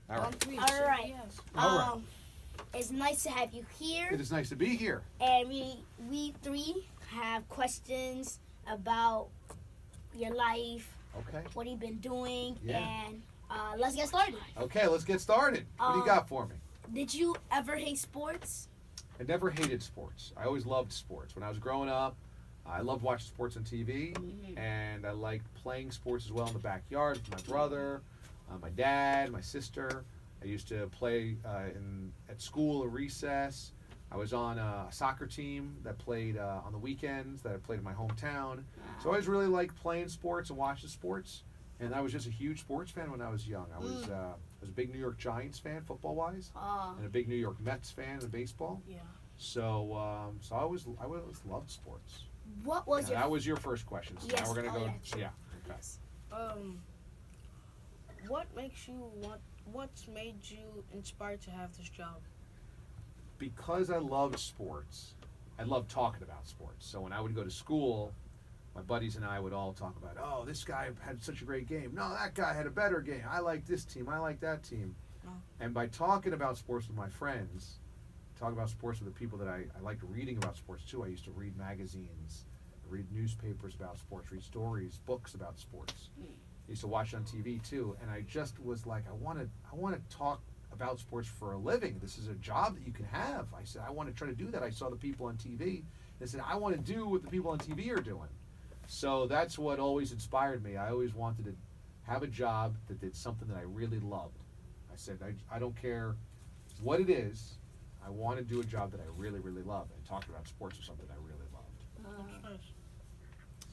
All right. All right. Yes. All right. It's nice to have you here, It is nice to be here. and we three have questions about your life, Okay. what you've been doing, Yeah. and let's get started. Okay, let's get started. What do you got for me? Did you ever hate sports? I never hated sports. I always loved sports. When I was growing up, I loved watching sports on TV, and I liked playing sports as well in the backyard with my brother, my dad, my sister. I used to play at school at recess. I was on a soccer team that played on the weekends, that I played in my hometown. So I always really liked playing sports and watching sports. And I was just a huge sports fan when I was young. I was a big New York Giants fan, football-wise, and a big New York Mets fan in baseball. Yeah. So I always loved sports. What was your That was your first question. So Yes. now we're gonna go. Yeah, sure. Yeah. Okay. Yes. What makes you want? What's made you inspired to have this job? Because I loved sports, I loved talking about sports. So when I would go to school, my buddies and I would all talk about, oh, this guy had such a great game. No, that guy had a better game. I like this team. I like that team. Oh. And by talking about sports with my friends, talking about sports with the people that I liked reading about sports too. I used to read magazines, read newspapers about sports, read stories, books about sports. I used to watch it on TV too, and I just was like, I want to talk about sports for a living. This is a job that you can have. I said, I want to try to do that. I saw the people on TV. I said, I want to do what the people on TV are doing. So that's what always inspired me. I always wanted to have a job that did something that I really loved. I said, I don't care what it is. I want to do a job that I really, really love. And talking about sports is something I really loved. That's nice.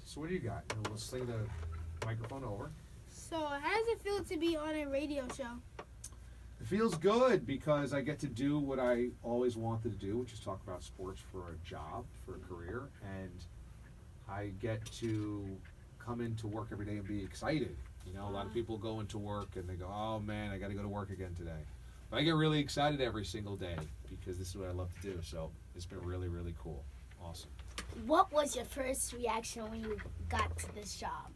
So what do you got? And we'll sling the microphone over. So, how does it feel to be on a radio show? It feels good because I get to do what I always wanted to do, which is talk about sports for a job, for a career, and I get to come into work every day and be excited. You know, a lot of people go into work and they go, oh man, I got to go to work again today. But I get really excited every single day because this is what I love to do. So it's been really, really cool. Awesome. What was your first reaction when you got to this job?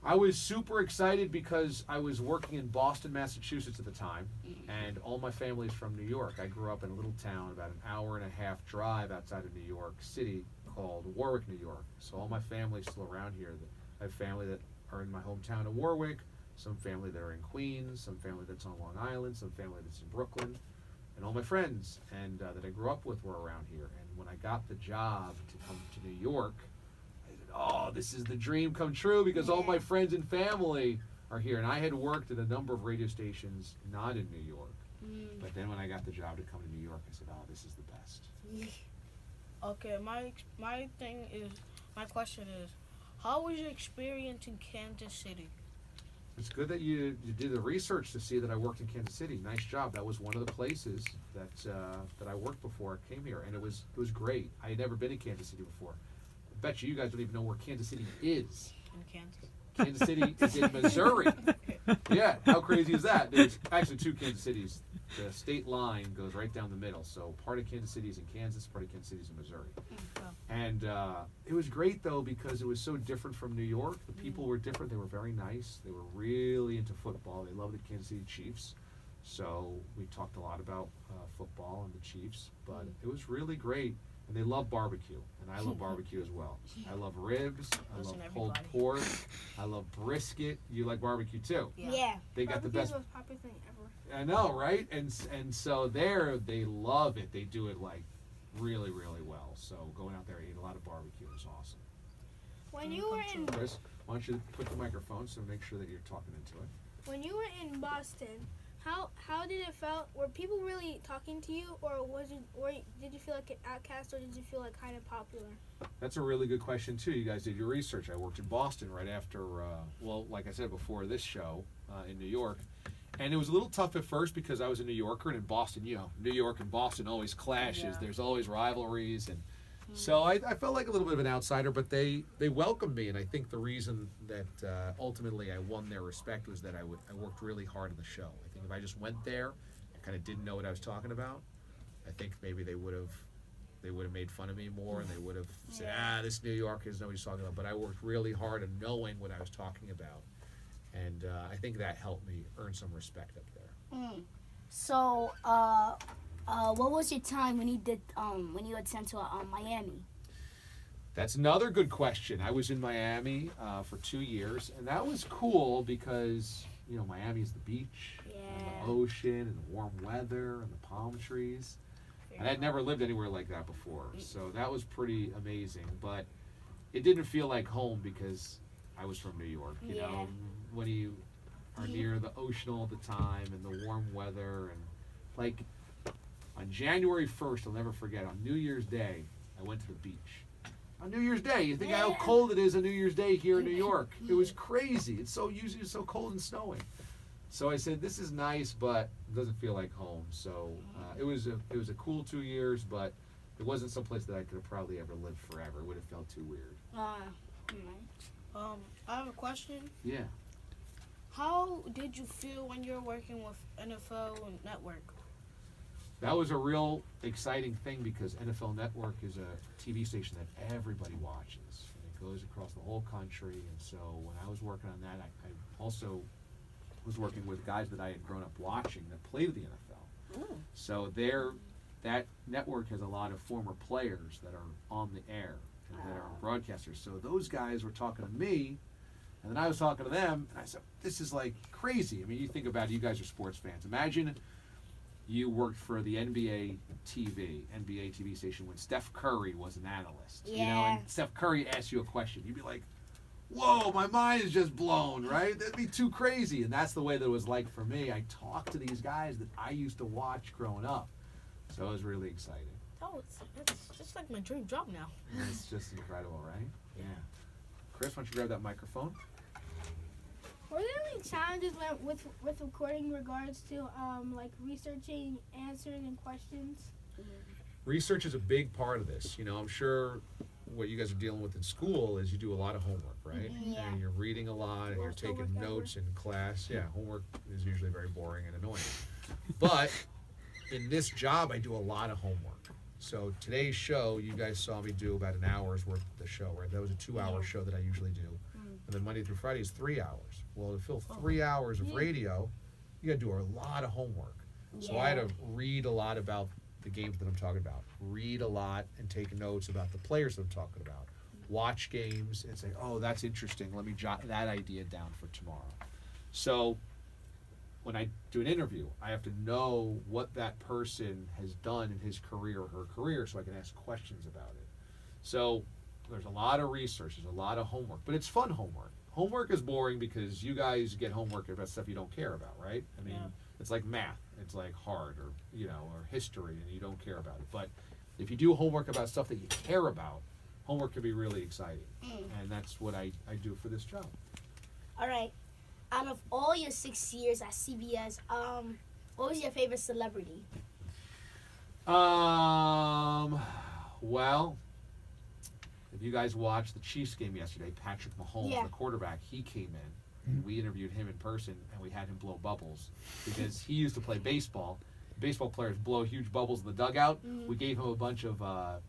I was super excited because I was working in Boston, Massachusetts at the time, and all my family's from New York. I grew up in a little town about an hour and a half drive outside of New York City called Warwick, New York. So all my family's still around here. I have family that are in my hometown of Warwick, some family that are in Queens, some family that's on Long Island, some family that's in Brooklyn, and all my friends and that I grew up with were around here. And when I got the job to come to New York, oh, this is the dream come true because all my friends and family are here. And I had worked at a number of radio stations not in New York. But then when I got the job to come to New York, I said, oh, this is the best. Okay, my question is, how was your experience in Kansas City? It's good that you did the research to see that I worked in Kansas City. Nice job. That was one of the places that I worked before I came here. And it was great. I had never been to Kansas City before. I bet you guys don't even know where Kansas City is. In Kansas. Kansas City is in Missouri. Yeah, how crazy is that? There's actually two Kansas Cities. The state line goes right down the middle. So part of Kansas City is in Kansas, part of Kansas City is in Missouri. And it was great, though, because it was so different from New York. The people were different. They were very nice. They were really into football. They loved the Kansas City Chiefs. So we talked a lot about football and the Chiefs. But it was really great. And they love barbecue, and I love barbecue as well. I love ribs. I love pulled pork. I love brisket. You like barbecue too? Yeah. They got the Barbecue's best. the most popular thing ever. I know, right? And so there they love it. They do it like really, really well. So going out there and eat a lot of barbecue is awesome. When you were in Chris, why don't you put the microphone so make sure that you're talking into it. when you were in Boston, how did it felt? Were people really talking to you, or did you feel like an outcast, or did you feel like kind of popular? That's a really good question too. You guys did your research. I worked in Boston right after, like I said before this show, in New York, and it was a little tough at first because I was a New Yorker, and in Boston, New York and Boston always clashes. Yeah. There's always rivalries, and so I felt like a little bit of an outsider. But they welcomed me, and I think the reason that ultimately I won their respect was that I worked really hard on the show. I think if I just went there and kind of didn't know what I was talking about, I think maybe they would have made fun of me more, and they would have said, this New Yorker doesn't know what he's talking about. But I worked really hard on knowing what I was talking about. And I think that helped me earn some respect up there. So, what was your time when you did when you had sent to Miami? That's another good question. I was in Miami for 2 years, and that was cool because, you know, Miami is the beach, and the ocean, and the warm weather, and the palm trees. And I'd never lived anywhere like that before, so that was pretty amazing. But it didn't feel like home because I was from New York. You know, when you are near the ocean all the time and the warm weather, and like on January 1st, I'll never forget. On New Year's Day, I went to the beach. On New Year's Day, you think how cold it is on New Year's Day here in New York? It was crazy. It's so usually so cold and snowing. So I said, this is nice, but it doesn't feel like home. So it was a cool 2 years, but it wasn't someplace that I could have probably ever lived forever. It would have felt too weird. I have a question. Yeah. How did you feel when you were working with NFL Network? That was a real exciting thing because NFL Network is a TV station that everybody watches. And it goes across the whole country. And so when I was working on that, I also was working with guys that I had grown up watching that played in the NFL. Ooh. So that network has a lot of former players that are on the air and that are broadcasters. So those guys were talking to me, and then I was talking to them, and I said, this is like crazy. I mean, you think about it, you guys are sports fans. Imagine you worked for the NBA TV station when Steph Curry was an analyst. You know, and Steph Curry asked you a question. You'd be like, whoa, my mind is just blown, right? That'd be too crazy. And that's the way that it was like for me. I talked to these guys that I used to watch growing up. So it was really exciting. Oh, it's just like my dream job now. And it's just incredible, right? Yeah. Chris, why don't you grab that microphone? Were there any challenges with recording in regards to like researching answers and questions? Research is a big part of this. You know, I'm sure what you guys are dealing with in school is you do a lot of homework, right? Yeah. And you're reading a lot and you're Worst taking homework ever. notes in class. Yeah, homework is usually very boring and annoying. But in this job, I do a lot of homework. So today's show, you guys saw me do about an hour's worth of the show, right? That was a 2-hour show that I usually do. And then Monday through Friday is 3 hours. Well, to fill 3 hours of radio, you got to do a lot of homework. So I had to read a lot about the games that I'm talking about, read a lot and take notes about the players that I'm talking about, watch games and say, oh, that's interesting. Let me jot that idea down for tomorrow. So when I do an interview, I have to know what that person has done in his career or her career so I can ask questions about it. So there's a lot of research, there's a lot of homework, but it's fun homework. Homework is boring because you guys get homework about stuff you don't care about, right? I mean, it's like math. It's like hard or, you know, or history and you don't care about it. But if you do homework about stuff that you care about, homework can be really exciting. And that's what I do for this job. All right. Out of all your 6 years at CBS, what was your favorite celebrity? Well, if you guys watched the Chiefs game yesterday, Patrick Mahomes, the quarterback, he came in. And we interviewed him in person, and we had him blow bubbles because he used to play baseball. Baseball players blow huge bubbles in the dugout. We gave him a bunch of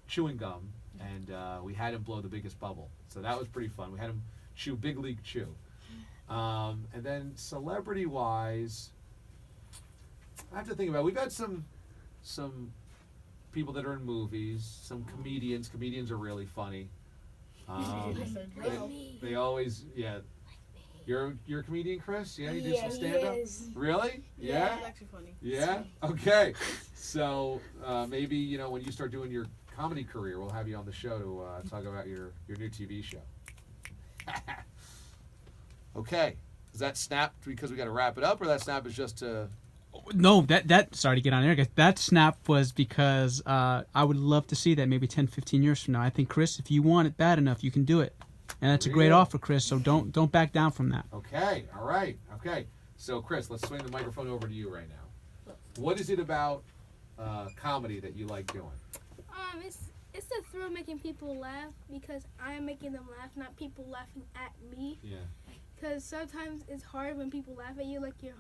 chewing gum, and we had him blow the biggest bubble. So that was pretty fun. We had him chew Big League Chew. And then celebrity-wise, I have to think about it. We've had some people that are in movies, some comedians. Comedians are really funny. They always, You're a comedian, Chris? Yeah, you do some stand-up? Really? Yeah? It's actually funny. Yeah? Okay. So maybe, you know, when you start doing your comedy career, we'll have you on the show to talk about your new TV show. Okay. Is that snap because we got to wrap it up, or that snap is just to... No, that sorry to get on air, guys. That snap was because I would love to see that maybe 10, 15 years from now. I think, Chris, if you want it bad enough, you can do it. And that's a great offer, Chris, so don't back down from that. Okay, all right, okay. So, Chris, let's swing the microphone over to you right now. What is it about comedy that you like doing? It's the thrill of making people laugh because I am making them laugh, not people laughing at me. Yeah. Because sometimes it's hard when people laugh at you, like your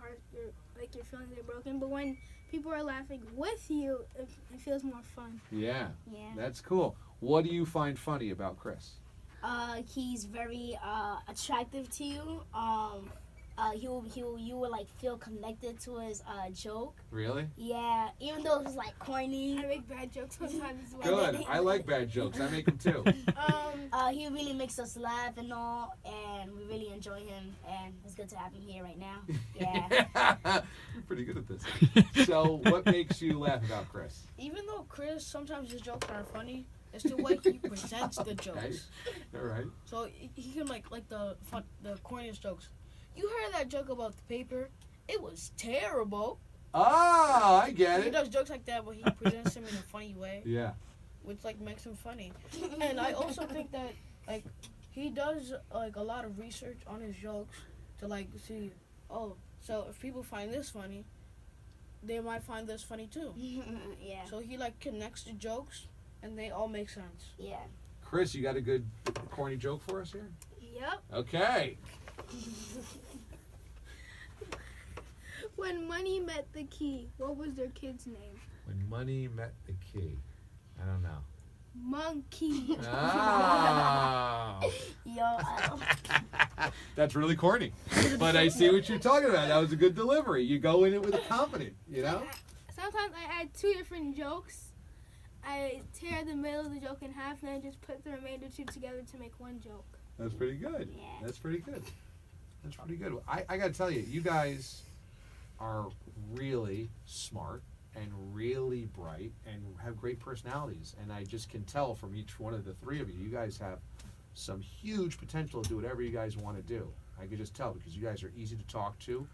feelings are broken. But when people are laughing with you, it feels more fun. Yeah. That's cool. What do you find funny about Chris? He's very attractive to you. you would like feel connected to his joke. Really? Yeah, even though it was like corny. I make bad jokes sometimes as well. Good. I like bad jokes. I make them too. He really makes us laugh and all, and we really enjoy him, and it's good to have him here right now. Yeah. You're pretty good at this. So, what makes you laugh about Chris? Even though Chris sometimes his jokes aren't funny, it's the way he presents the jokes. All right. So he can like the corniest jokes. You heard that joke about the paper? It was terrible. Ah, I get He it. does jokes like that, but he presents them in a funny way, Yeah. which like makes him funny. And I also think that like he does like a lot of research on his jokes to like see, oh, so if people find this funny, they might find this funny too. Yeah. So he like connects the jokes, and they all make sense. Yeah. Chris, you got a good corny joke for us here? Yep. Okay. When money met the key, what was their kid's name? When money met the key. I don't know. Monkey. Ah. Yo. That's really corny. But I see what you're talking about. That was a good delivery. You go in it with a confidence, you know? Sometimes I add two different jokes. I tear the middle of the joke in half, and then I just put the remainder two together to make one joke. That's pretty good. Yeah. That's pretty good. That's pretty good. I got to tell you, you guys are really smart and really bright and have great personalities. And I just can tell from each one of the three of you, you guys have some huge potential to do whatever you guys want to do. I could just tell because you guys are easy to talk to,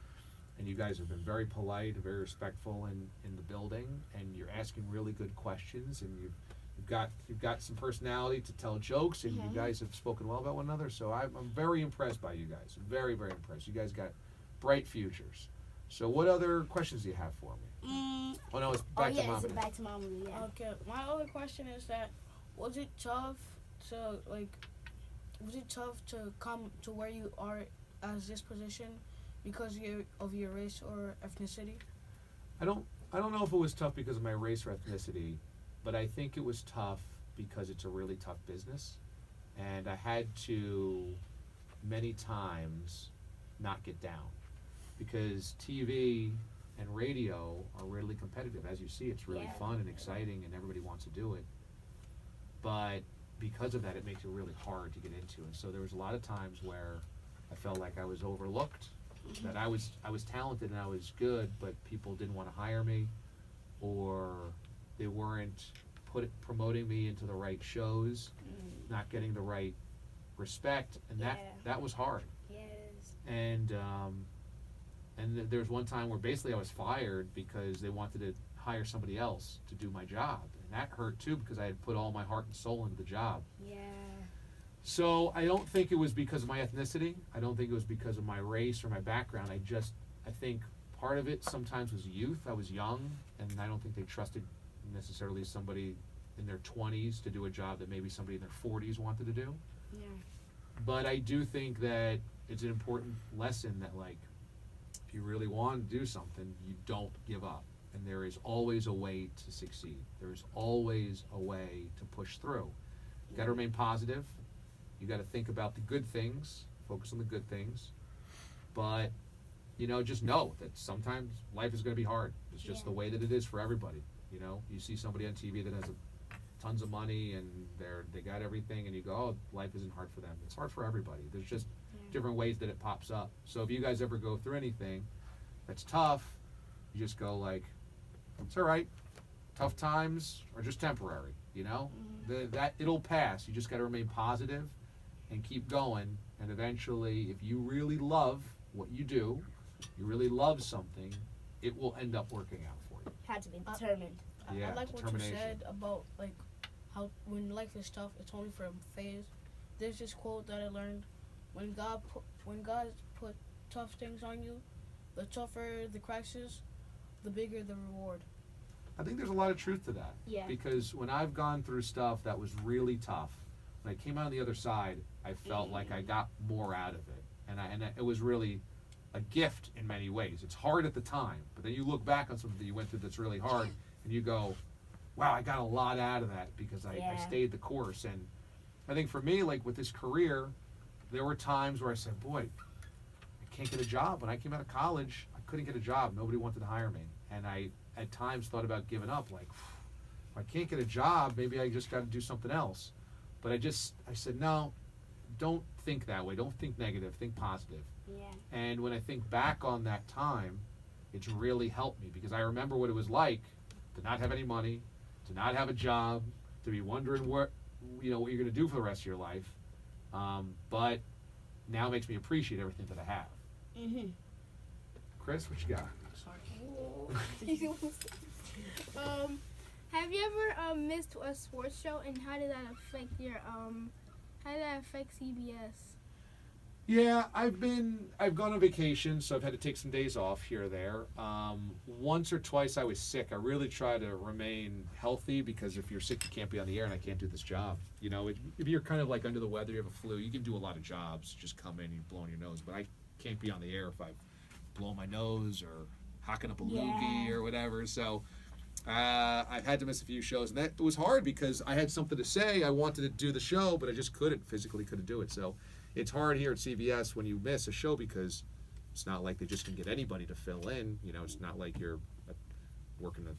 and you guys have been very polite and very respectful in the building, and you're asking really good questions, and you've got some personality to tell jokes, and you guys have spoken well about one another. So I'm very impressed by you guys. Very, very impressed. You guys got bright futures. So what other questions do you have for me? Oh no, it's back to Mom. It's back to Mom. Yeah. Okay, my other question is that was it tough to come to where you are as this position because of your race or ethnicity? I don't know if it was tough because of my race or ethnicity, but I think it was tough because it's a really tough business, and I had to many times not get down because TV and radio are really competitive. As you see, it's really Yeah. fun and exciting, and everybody wants to do it. But because of that, it makes it really hard to get into. And so there was a lot of times where I felt like I was overlooked, that I was talented and I was good, but people didn't want to hire me, or they weren't promoting me into the right shows, not getting the right respect, and that was hard. Yes. And there was one time where basically I was fired because they wanted to hire somebody else to do my job, and that hurt too because I had put all my heart and soul into the job. Yeah. So I don't think it was because of my ethnicity. I don't think it was because of my race or my background. I think part of it sometimes was youth. I was young, and I don't think they trusted necessarily somebody in their 20s to do a job that maybe somebody in their 40s wanted to do. Yeah. But I do think that it's an important lesson that, like, if you really want to do something, you don't give up. And there is always a way to succeed. There is always a way to push through. You got to remain positive. You got to think about the good things, focus on the good things. But, just know that sometimes life is going to be hard. It's just the way that it is for everybody. You see somebody on TV that has tons of money and they got everything, and you go, oh, life isn't hard for them. It's hard for everybody. There's just different ways that it pops up. So if you guys ever go through anything that's tough, you just go like, it's all right. Tough times are just temporary, that it'll pass. You just got to remain positive and keep going. And eventually, if you really love what you do, you really love something, it will end up working out for you. Had to be determined. Yeah, I like what you determination. said about like how when life is tough, it's only for a phase. There's this quote that I learned: when God put tough things on you, the tougher the crisis, the bigger the reward. I think there's a lot of truth to that. Yeah. Because when I've gone through stuff that was really tough, when I came out on the other side, I felt like I got more out of it, and it was really a gift in many ways. It's hard at the time, but then you look back on something that you went through that's really hard, and you go, wow, I got a lot out of that because I stayed the course. And I think for me, like with this career, there were times where I said, boy, I can't get a job. When I came out of college, I couldn't get a job. Nobody wanted to hire me. And I, at times, thought about giving up. Like, if I can't get a job, maybe I just got to do something else. But I said, no, don't think that way. Don't think negative. Think positive. Yeah. And when I think back on that time, it's really helped me because I remember what it was like to not have any money, to not have a job, to be wondering what you're going to do for the rest of your life. But now it makes me appreciate everything that I have. Mm-hmm. Chris, what you got? Have you ever missed a sports show, and how did that affect CBS? Yeah, I've gone on vacation, so I've had to take some days off here or there. Once or twice I was sick. I really try to remain healthy because if you're sick, you can't be on the air, and I can't do this job. You know, if you're kind of like under the weather, you have a flu, you can do a lot of jobs. Just come in, you're blowing your nose, but I can't be on the air if I've blown my nose or hocking up a loogie or whatever. So I've had to miss a few shows, and that was hard because I had something to say. I wanted to do the show, but I just physically couldn't do it. So it's hard here at CBS when you miss a show because it's not like they just can get anybody to fill in. You know, it's not like you're working a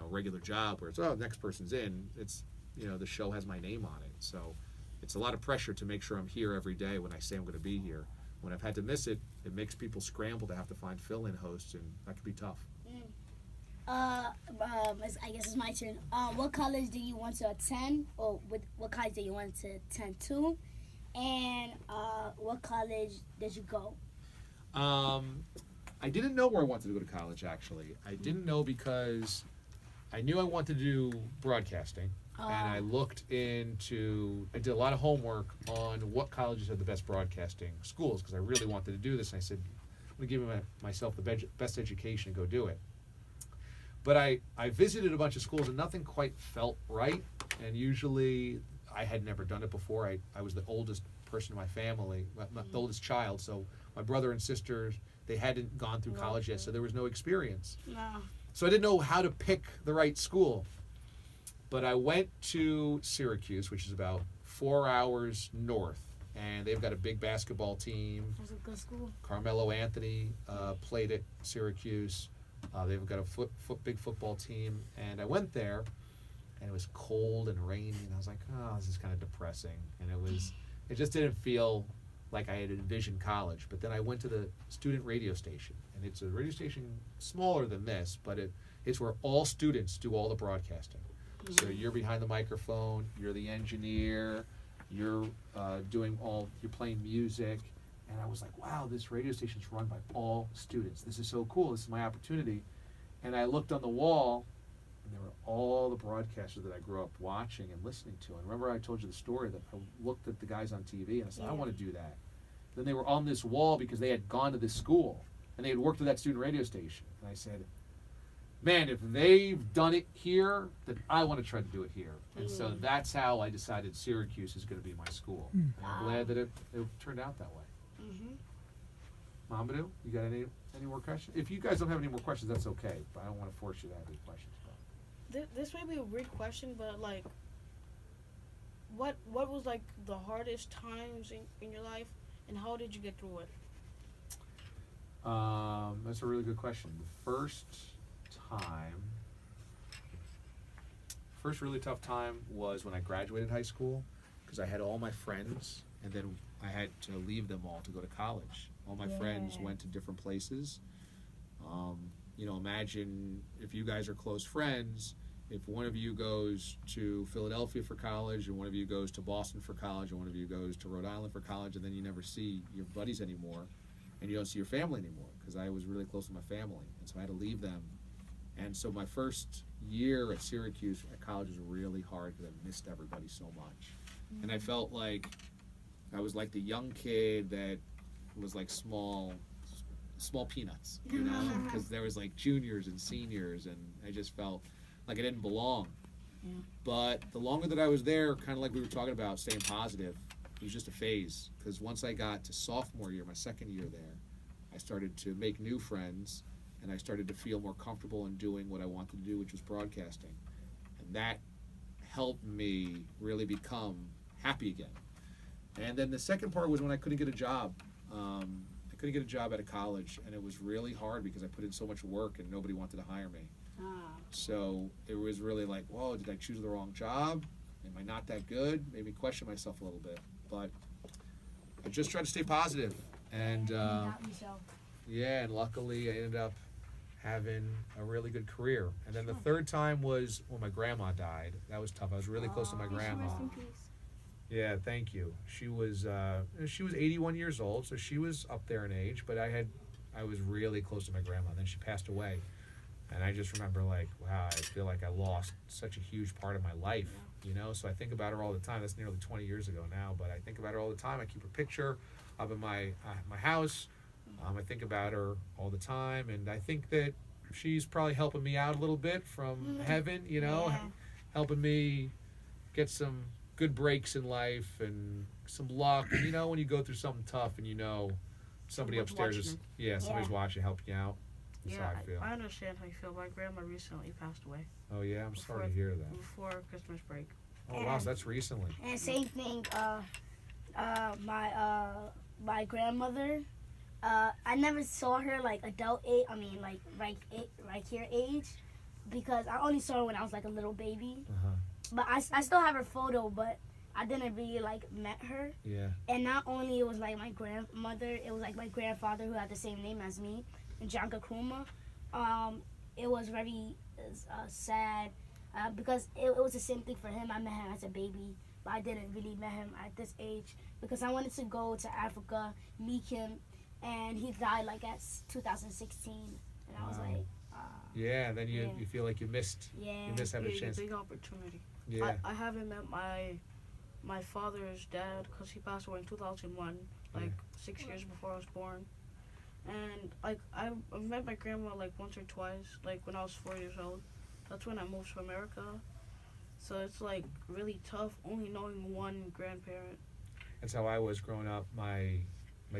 regular job where it's, next person's in. It's, the show has my name on it. So it's a lot of pressure to make sure I'm here every day when I say I'm going to be here. When I've had to miss it, it makes people scramble to have to find fill-in hosts, and that can be tough. I guess it's my turn. What college do you want to attend, or what college do you want to attend to, and what college did you go? I didn't know where I wanted to go to college, actually. I didn't know because I knew I wanted to do broadcasting, and I did a lot of homework on what colleges had the best broadcasting schools, because I really wanted to do this, and I said, I'm going to give myself the best education and go do it. But I visited a bunch of schools and nothing quite felt right. And usually I had never done it before. I was the oldest person in my family, the oldest child. So my brother and sisters, they hadn't gone through college yet, so there was no experience. No. So I didn't know how to pick the right school. But I went to Syracuse, which is about 4 hours north. And they've got a big basketball team. That's a good school. Carmelo Anthony played at Syracuse. They've got a big football team, and I went there, and it was cold and rainy, and I was like, this is kind of depressing, and it just didn't feel like I had envisioned college. But then I went to the student radio station, and it's a radio station smaller than this, but it's where all students do all the broadcasting. Mm-hmm. So you're behind the microphone, you're the engineer, you're playing music. And I was like, wow, this radio station's run by all students. This is so cool. This is my opportunity. And I looked on the wall, and there were all the broadcasters that I grew up watching and listening to. And remember I told you the story that I looked at the guys on TV, and I said, I want to do that. Then they were on this wall because they had gone to this school, and they had worked at that student radio station. And I said, man, if they've done it here, then I want to try to do it here. And so that's how I decided Syracuse is going to be my school. And I'm glad that it turned out that way. Mamadou, you got any more questions? If you guys don't have any more questions, that's okay. But I don't want to force you to have any questions. This may be a weird question, but like, what was like the hardest times in your life, and how did you get through it? That's a really good question. The first really tough time was when I graduated high school, because I had all my friends, and then I had to leave them all to go to college. All my friends went to different places. Imagine if you guys are close friends, if one of you goes to Philadelphia for college, and one of you goes to Boston for college, and one of you goes to Rhode Island for college, and then you never see your buddies anymore, and you don't see your family anymore, because I was really close to my family, and so I had to leave them. And so my first year at Syracuse at college was really hard because I missed everybody so much. And I felt like I was like the young kid that was like small peanuts, because there was like juniors and seniors, and I just felt like I didn't belong. Yeah. But the longer that I was there, kind of like we were talking about, staying positive, it was just a phase. Because once I got to sophomore year, my second year there, I started to make new friends, and I started to feel more comfortable in doing what I wanted to do, which was broadcasting. And that helped me really become happy again. And then the second part was when I couldn't get a job. I couldn't get a job out of college, and it was really hard because I put in so much work and nobody wanted to hire me. So it was really like, whoa, did I choose the wrong job? Am I not that good? Made me question myself a little bit. But I just tried to stay positive. And yeah, and luckily I ended up having a really good career. And then the third time was when my grandma died. That was tough. I was really close to my grandma. Rest in peace. Yeah, thank you. She was 81 years old, so she was up there in age, but I was really close to my grandma. Then she passed away. And I just remember like, wow, I feel like I lost such a huge part of my life, you know? So I think about her all the time. That's nearly 20 years ago now, but I think about her all the time. I keep her picture up in my house. I think about her all the time, and I think that she's probably helping me out a little bit from heaven, you know, Yeah. helping me get some good breaks in life and some luck. And, you know, when you go through something tough and you know somebody Someone's upstairs is, watching somebody's Yeah. watching, helping you out. That's how I feel. I understand how you feel. My grandma recently passed away Oh yeah, I'm sorry to hear that. before Christmas break. Oh wow, so that's recently. And same thing. My grandmother. I never saw her like adult age. I mean, like right here age, because I only saw her when I was like a little baby. Uh-huh. But I still have her photo, but I didn't really like met her. Yeah. And not only it was like my grandmother, it was like my grandfather who had the same name as me, Janka Kuma. It was very sad because it was the same thing for him. I met him as a baby, but I didn't really met him at this age because I wanted to go to Africa, meet him, and he died like at 2016, and I was Wow. like, Yeah, and then you Yeah. feel like you missed yeah. having a chance. Big opportunity. Yeah. I haven't met my father's dad because he passed away in 2001, like Yeah. 6 years before I was born. And like I've met my grandma like once or twice, like when I was 4 years old. That's when I moved to America. So it's like really tough only knowing one grandparent. That's how I was growing up. My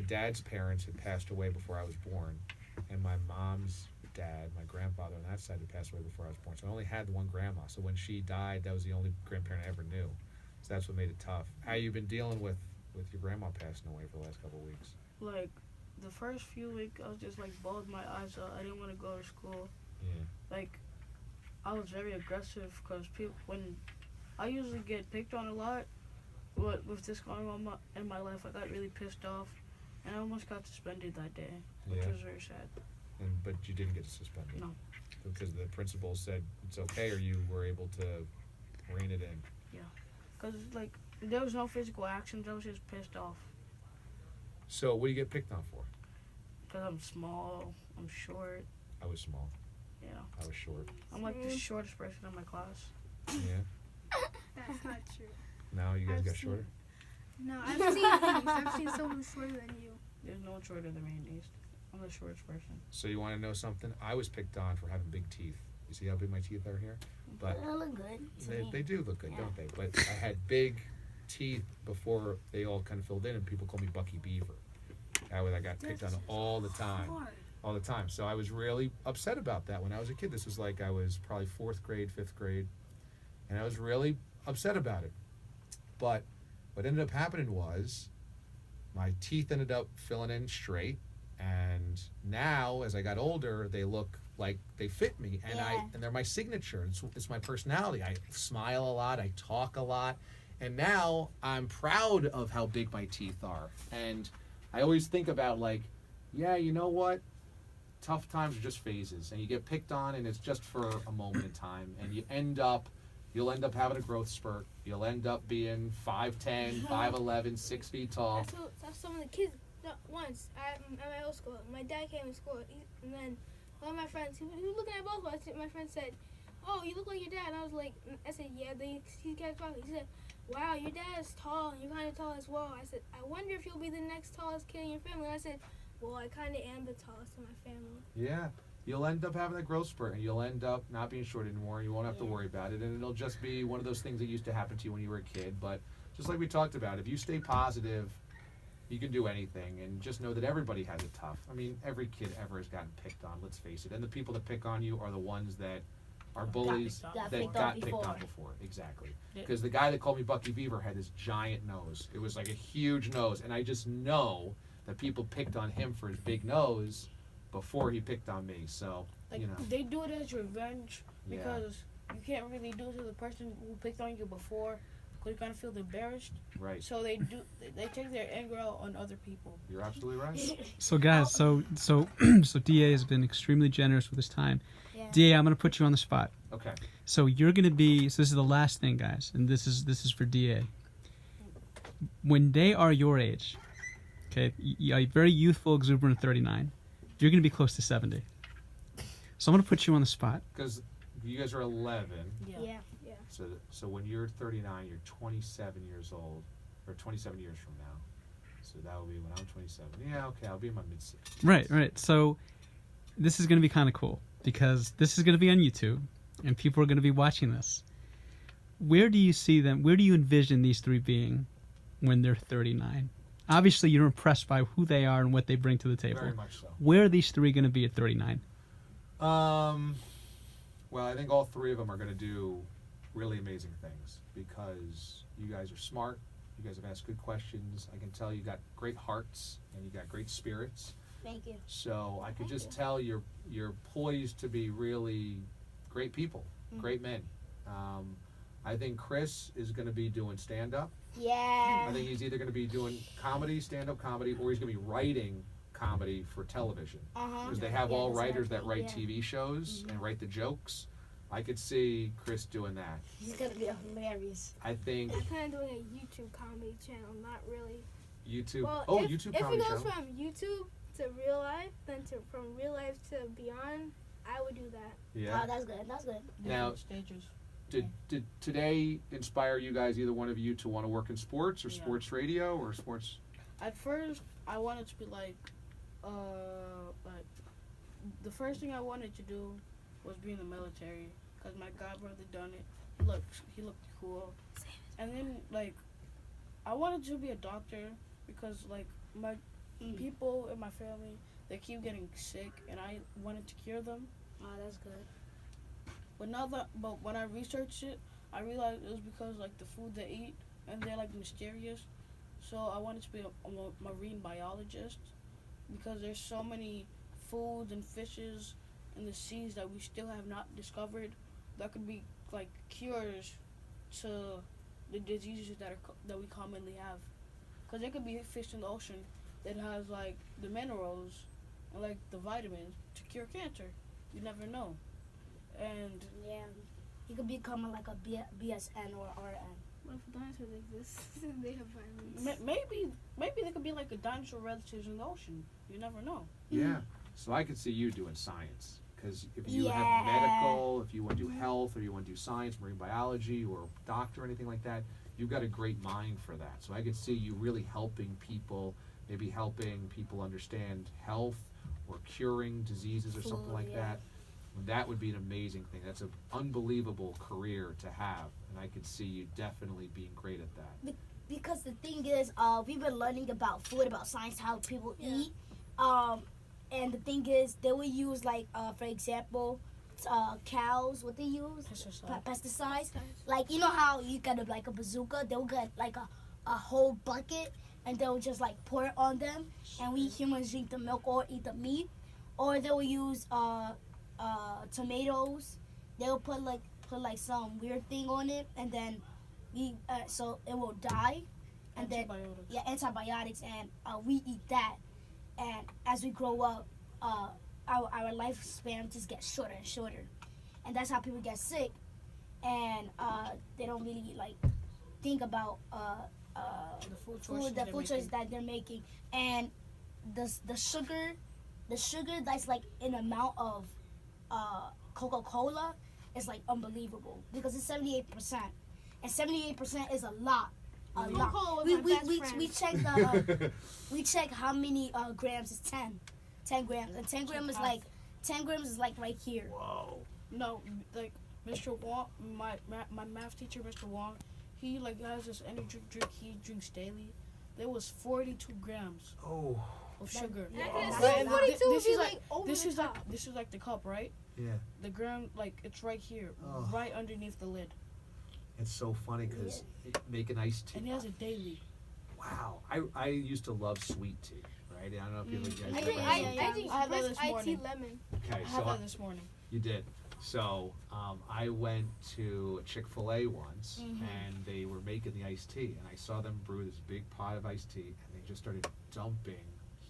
dad's parents had passed away before I was born, and my mom's dad, my grandfather on that side, had passed away before I was born. So I only had one grandma. So when she died, that was the only grandparent I ever knew. So that's what made it tough. How you been dealing with your grandma passing away for the last couple of weeks? Like the first few weeks, I was just like bawled my eyes out. I didn't want to go to school. Yeah. Like I was very aggressive because when I usually get picked on a lot, but with this going on in my life, I got really pissed off, and I almost got suspended that day, which Yeah. was very sad. But you didn't get suspended. No. Because the principal said it's okay, or you were able to rein it in. Because like there was no physical actions, I was just pissed off. So what do you get picked on for? Because I'm small, I'm short, I was small. you know. I was short. I'm like the Same. shortest person in my class. Yeah. That's not true. Now you guys I've got seen- shorter. No, I've seen these. I've seen someone shorter than you. There's no one shorter than me in East. I'm the shortest person. So you want to know something? I was picked on for having big teeth. You see how big my teeth are here? But They look good to me. they do look good, Yeah. don't they? But I had big teeth before they all kind of filled in, and people call me Bucky Beaver. That way I got picked on all the time. All the time. So I was really upset about that when I was a kid. This was like I was probably 4th grade, 5th grade, and I was really upset about it. But what ended up happening was my teeth ended up filling in straight, and now as I got older, they look like they fit me, and Yeah. and they're my signature. It's my personality. I smile a lot, I talk a lot, and now I'm proud of how big my teeth are. And I always think about like, yeah, you know what? Tough times are just phases, and you get picked on, and it's just for a moment in time, and you'll end up having a growth spurt. You'll end up being 5'10", 5'11", 6 feet tall. That's some of the kids. No, once at my old school, my dad came to school, and then one of my friends, he was looking at both of us. My friend said, "Oh, you look like your dad." And I said, "Yeah." He kept talking. He said, "Wow, your dad is tall, and you're kind of tall as well." I said, "I wonder if you'll be the next tallest kid in your family." And I said, "Well, I kind of am the tallest in my family." Yeah. You'll end up having a growth spurt, and you'll end up not being short anymore, and you won't have to Yeah. worry about it, and it'll just be one of those things that used to happen to you when you were a kid. But just like we talked about, if you stay positive, you can do anything, and just know that everybody has it tough. I mean, every kid ever has gotten picked on, let's face it. And the people that pick on you are the ones that are bullies picked on. Got that picked got on picked on before. before. Exactly. Yeah. Because the guy that called me Bucky Beaver had this giant nose. It was like a huge nose, and I just know that people picked on him for his big nose before he picked on me. So, Like you know, they do it as revenge yeah, because you can't really do it to the person who picked on you before, because you're gonna feel embarrassed. right. So they take their anger out on other people. You're absolutely right. So guys, so so Da has been extremely generous with his time. Yeah. Da, I'm gonna put you on the spot. Okay. So you're gonna be. So this is the last thing, guys, and this is for Da. When they are your age, okay, a very youthful, exuberant 39, you're gonna be close to 70. So I'm gonna put you on the spot. Because you guys are 11. Yeah. So when you're 39, you're 27 years old, or 27 years from now. So that will be when I'm 27. Yeah, okay, I'll be in my mid 60s. Right, right. So this is going to be kind of cool because this is going to be on YouTube and people are going to be watching this. Where do you see them? Where do you envision these three being when they're 39? Obviously, you're impressed by who they are and what they bring to the table. Very much so. Where are these three going to be at 39? Well, I think all three of them are going to do really amazing things because you guys are smart. You guys have asked good questions. I can tell you got great hearts and you got great spirits. Thank you. So I could just tell you're poised to be really great people, great men. I think Chris is going to be doing stand-up. Yeah. I think he's either going to be doing comedy, stand-up comedy, or he's going to be writing comedy for television. Because they have Yeah, all that's writers that exactly, write yeah. TV shows and write the jokes. I could see Chris doing that. He's gonna be hilarious. I think I'm kind of doing a YouTube comedy channel, not really. YouTube. Well, Oh, if, YouTube if comedy it goes show. from YouTube to real life, then from real life to beyond, I would do that. Yeah. Oh, that's good. That's good. Now- Different stages. Did today inspire you guys, either one of you, to want to work in sports or Yeah. sports radio or sports? At first, I wanted to be like the first thing I wanted to do was be in the military because my godbrother done it. He looked cool, and then like I wanted to be a doctor because like my people in my family, they keep getting sick, and I wanted to cure them. Oh, that's good. But when I researched it, I realized it was because like the food they eat and they're like mysterious. So I wanted to be a marine biologist because there's so many foods and fishes in the seas that we still have not discovered that could be like cures to the diseases that we commonly have. Because there could be fish in the ocean that has like the minerals and like the vitamins to cure cancer. You never know. And Yeah. He could become like a BSN or RN. What if dinosaurs exist? They have violence. maybe there could be like a dinosaur relatives in the ocean. You never know. Yeah. So I could see you doing science. Because if you Yeah. have medical, if you want to do health, or you want to do science, marine biology, or doctor, or anything like that, you've got a great mind for that. So I could see you really helping people, maybe helping people understand health or curing diseases or something Food, like yeah. that. That would be an amazing thing. That's an unbelievable career to have. And I could see you definitely being great at that. Because the thing is, we've been learning about food, about science, how people eat. And the thing is, they will use like, for example, cows. What they use? Pesticides. Like, you know how you get like a bazooka? They'll get like a whole bucket and they'll just like pour it on them, and we humans drink the milk or eat the meat. Or they'll use tomatoes. They'll put like some weird thing on it, and then so it will die. And then antibiotics, and we eat that. And as we grow up, our lifespan just gets shorter and shorter, and that's how people get sick. And they don't really like think about The food food choices that they're making, and the sugar that's like in amount of Coca-Cola is like unbelievable because it's 78%, and 78% is a lot. Coca-Cola was We my we best we, friend. we check we check how many grams is 10 grams, and 10 grams is like right here. Whoa. No, like Mr. Wong, my math teacher, Mr. Wong, he like has this energy drink he drinks daily. There was 42 grams Oh. of sugar. And I Yeah. could Right, assume and 42 would this be is like over This the is top. like the cup, right? Yeah. The gram, like it's right here, Oh. right underneath the lid, It's so funny because making iced tea. and he has it daily. Wow. I used to love sweet tea, right? right? I don't know if you guys I ever drink, had I, some- I drink I had that first this iced tea morning. lemon. Okay, I so had that this morning. you did. So I went to a Chick-fil-A once, Mhm. and they were making the iced tea, and I saw them brew this big pot of iced tea, and they just started dumping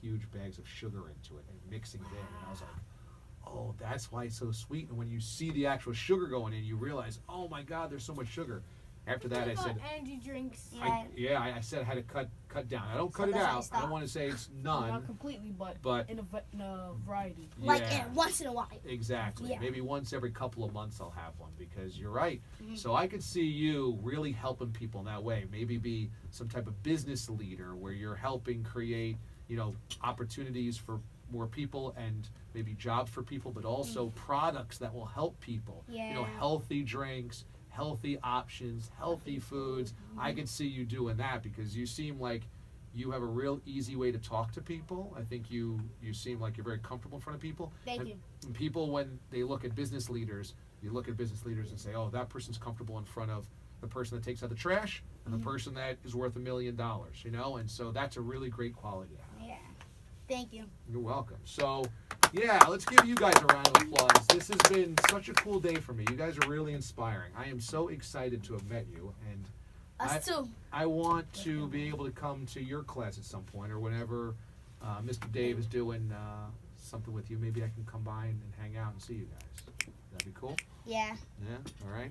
huge bags of sugar into it and mixing it in, and I was like, oh, that's why it's so sweet. And when you see the actual sugar going in, you realize, oh my God, there's so much sugar. After that, I said, energy drinks. Yeah. I said I had to cut down. I don't So cut it that's how you out. I stop. don't want to say it's Not none, completely, but in a variety. Like yeah. once in a while. Exactly. Yeah. Maybe once every couple of months I'll have one because you're right. Mhm. So I could see you really helping people in that way. Maybe be some type of business leader where you're helping create, opportunities for more people and maybe jobs for people, but also products that will help people. Yeah. Healthy drinks, healthy options, healthy foods. I could see you doing that because you seem like you have a real easy way to talk to people. I think you seem like you're very comfortable in front of people. Thank And- you. And people, when they look at business leaders, you look at business leaders and say, oh, that person's comfortable in front of the person that takes out the trash and the person that is worth $1 million, and so that's a really great quality to have. Yeah. Thank you. You're welcome. So, yeah, let's give you guys a round of applause. This has been such a cool day for me. You guys are really inspiring. I am so excited to have met you, and Us too. I want to be able to come to your class at some point or whenever Mr. Dave is doing something with you. Maybe I can come by and hang out and see you guys. That'd be cool. Yeah. Yeah. All right.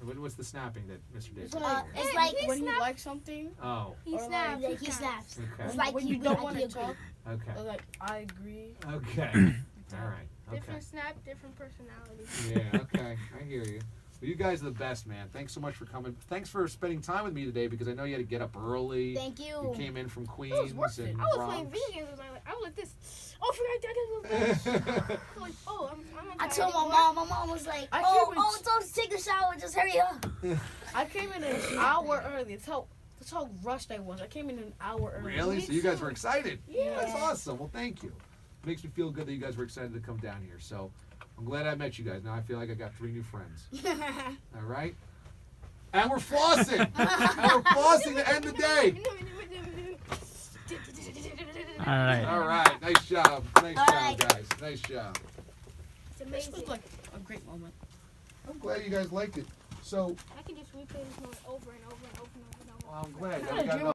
What's the snapping that Mr. Dave's It's doing? It's Hey, like he When you snapped. like something, Oh. He Or snaps. like- he snaps. Okay. It's like when he you don't would want to agree. talk, Okay. like I agree. Okay. All right. Okay. Different snap, different personality. Yeah. Okay. I hear you. Well, you guys are the best, man. Thanks so much for coming. Thanks for spending time with me today because I know you had to get up early. Thank You you. came in from was Queens worth it. and I was playing Bronx. video games. I was like this. Oh, I forgot that was like, oh, I'm I tired told my anymore. mom. My mom was like, I "Oh, can't even- don't take a shower. Just hurry up." I came in an hour early. That's how rushed I was. I came in an hour early. Really? So you guys were excited? Yeah. That's awesome. Well, thank you. Makes me feel good that you guys were excited to come down here. So I'm glad I met you guys. Now I feel like I got 3 new friends. All right? And we're flossing. And we're flossing to end the day. All right. All right. Nice job. Nice All job, right. guys. Nice job. It's This amazing. was like a great moment. I'm glad you guys liked it. So, I can just replay this moment over and over and over and over and over. well, I'm glad. I Now had we a got dream